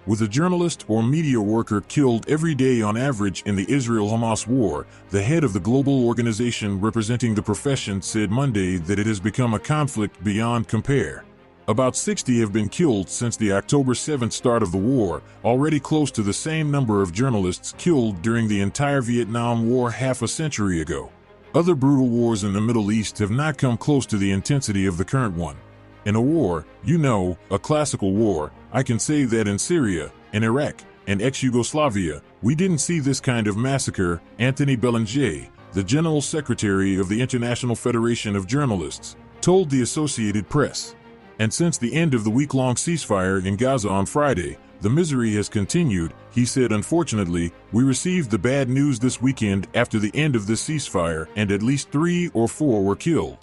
With a journalist or media worker killed every day on average in the Israel-Hamas war, the head of the global organization representing the profession said Monday that it has become a conflict beyond compare. About 60 have been killed since the October 7th start of the war, already close to the same number of journalists killed during the entire Vietnam War half a century ago. Other brutal wars in the Middle East have not come close to the intensity of the current one. In a war, a classical war, I can say that in Syria, in Iraq, and ex-Yugoslavia, we didn't see this kind of massacre, Anthony Belanger, the General Secretary of the International Federation of Journalists, told the Associated Press. And since the end of the week-long ceasefire in Gaza on Friday, the misery has continued, he said. Unfortunately, we received the bad news this weekend after the end of the ceasefire, and at least 3 or 4 were killed.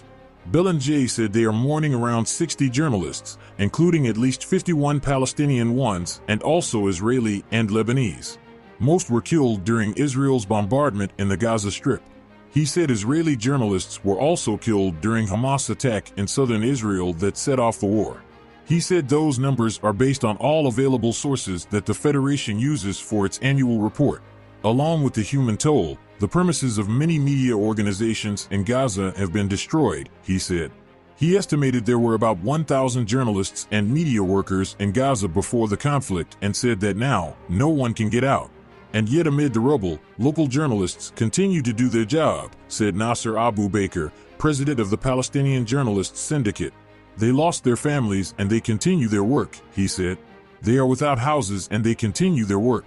Belanger said they are mourning around 60 journalists, including at least 51 Palestinian ones and also Israeli and Lebanese. Most were killed during Israel's bombardment in the Gaza Strip. He said Israeli journalists were also killed during Hamas attack in southern Israel that set off the war. He said those numbers are based on all available sources that the Federation uses for its annual report. Along with the human toll, the premises of many media organizations in Gaza have been destroyed, he said. He estimated there were about 1,000 journalists and media workers in Gaza before the conflict and said that now, no one can get out. And yet amid the rubble, local journalists continue to do their job, said Nasser Abu Baker, president of the Palestinian Journalists Syndicate. They lost their families and they continue their work, he said. They are without houses and they continue their work.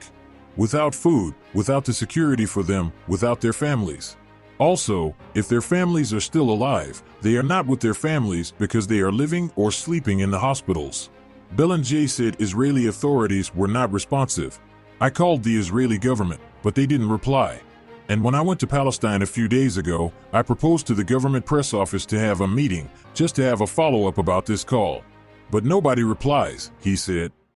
Without food, without the security for them, without their families. Also, if their families are still alive, they are not with their families because they are living or sleeping in the hospitals. Belanger said Israeli authorities were not responsive. I called the Israeli government, but they didn't reply. And when I went to Palestine a few days ago, I proposed to the government press office to have a meeting, just to have a follow-up about this call. But nobody replies, he said.